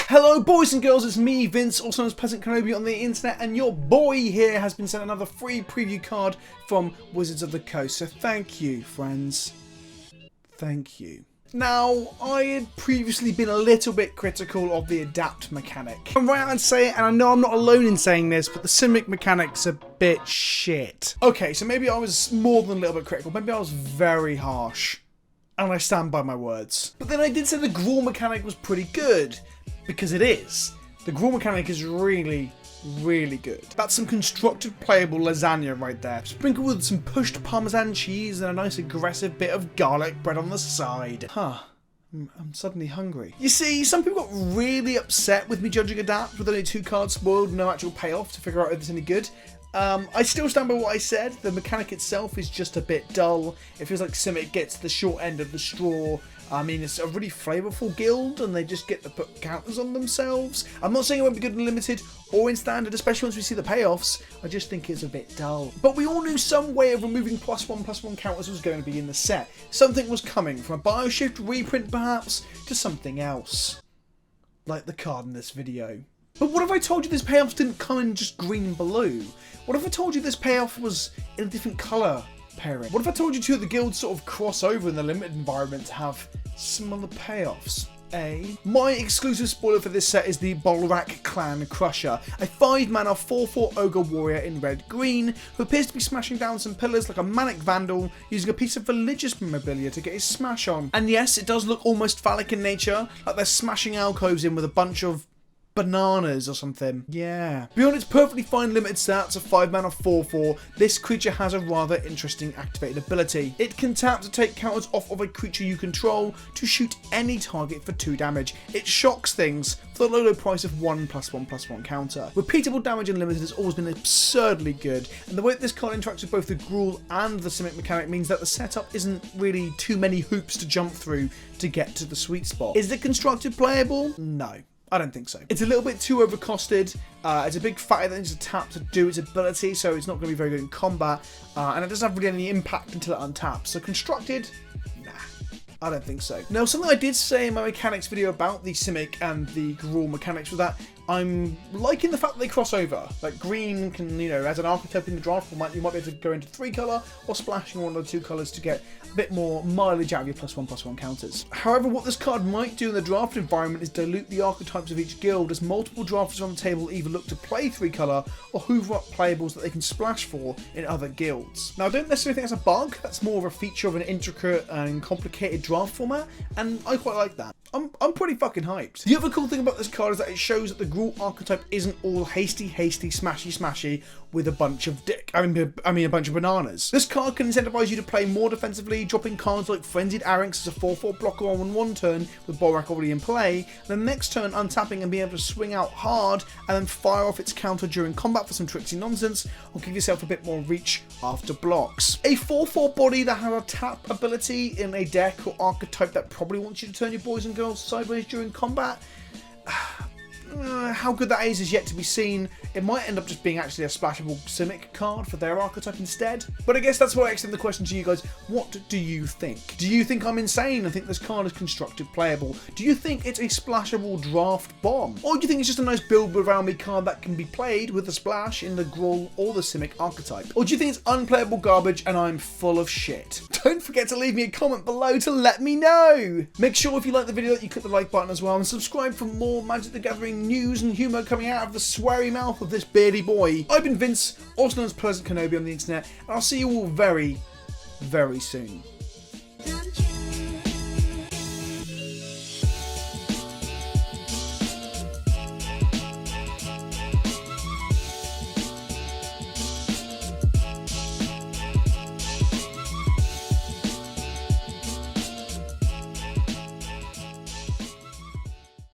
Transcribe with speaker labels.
Speaker 1: Hello boys and girls, it's me Vince, also known as PleasantKenobi on the internet, and your boy here has been sent another free preview card from Wizards of the Coast, so thank you friends, thank you. Now, I had previously been a little bit critical of the adapt mechanic. I'm right out and say it, and I know I'm not alone in saying this, but the Simic mechanic's a bit shit. Okay, so maybe I was more than a little bit critical, maybe I was very harsh, and I stand by my words. But then I did say the Gruul mechanic was pretty good. Because it is. The Gruul mechanic is really good. That's some constructed playable lasagna right there. Sprinkled with some pushed Parmesan cheese and a nice aggressive bit of garlic bread on the side. Huh. I'm suddenly hungry. You see, some people got really upset with me judging Adapt with only 2 cards spoiled, no actual payoff to figure out if it's any good. I still stand by what I said. The mechanic itself is just a bit dull. It feels like Simic gets the short end of the straw. I mean, it's a really flavourful guild and they just get to put counters on themselves. I'm not saying it won't be good in Limited or in Standard, especially once we see the payoffs. I just think it's a bit dull. But we all knew some way of removing +1/+1 counters was going to be in the set. Something was coming, from a Bioshift reprint perhaps, to something else. Like the card in this video. But what if I told you this payoff didn't come in just green and blue? What if I told you this payoff was in a different colour pairing? What if I told you 2 of the guilds sort of cross over in the limited environment to have similar payoffs? My exclusive spoiler for this set is the Bolrac Clan Crusher, a 5-mana 4/4 ogre warrior in red-green who appears to be smashing down some pillars like a manic vandal using a piece of religious memorabilia to get his smash on. And yes, it does look almost phallic in nature, like they're smashing alcoves in with a bunch of bananas or something. Yeah. Beyond its perfectly fine limited stats of 5-mana 4/4, this creature has a rather interesting activated ability. It can tap to take counters off of a creature you control to shoot any target for 2 damage. It shocks things for the low price of 1/1/1 counter. Repeatable damage in limited has always been absurdly good, and the way that this card interacts with both the Gruul and the Simic mechanic means that the setup isn't really too many hoops to jump through to get to the sweet spot. Is it constructed playable? No. I don't think so. It's a little bit too overcosted. It's a big fatty that needs to tap to do its ability, so it's not going to be very good in combat. And it doesn't have really any impact until it untaps. So constructed? Nah. I don't think so. Now, something I did say in my mechanics video about the Simic and the Gruul mechanics was that I'm liking the fact that they cross over. Like green can, you know, as an archetype in the draft format, you might be able to go into 3 colour or splashing one of the 2 colours to get a bit more mileage out of your +1/+1 counters. However, what this card might do in the draft environment is dilute the archetypes of each guild, as multiple drafters on the table either look to play 3 colour or hoover up playables that they can splash for in other guilds. Now, I don't necessarily think that's a bug. That's more of a feature of an intricate and complicated draft format, and I quite like that. I'm pretty fucking hyped. The other cool thing about this card is that it shows that the Gruul archetype isn't all hasty, smashy with a bunch of a bunch of bananas. This card can incentivize you to play more defensively, dropping cards like Frenzied Arynx as a 4/4 blocker on 1 turn with Bolrac already in play, and then next turn untapping and being able to swing out hard and then fire off its counter during combat for some tricksy nonsense, or give yourself a bit more reach after blocks. A 4/4 body that has a tap ability in a deck or archetype that probably wants you to turn your boys and girls sideways during combat. How good that is yet to be seen. It might end up just being actually a splashable Simic card for their archetype instead. But I guess that's why I extend the question to you guys. What do you think? Do you think I'm insane and think this card is constructed playable? Do you think it's a splashable draft bomb? Or do you think it's just a nice build around me card that can be played with a splash in the Gruul or the Simic archetype? Or do you think it's unplayable garbage and I'm full of shit? Don't forget to leave me a comment below to let me know. Make sure if you like the video that you click the like button as well, and subscribe for more Magic the Gathering news and humour coming out of the sweary mouth of this beardy boy. I've been Vince, also known as PleasantKenobi on the internet, and I'll see you all very, very soon.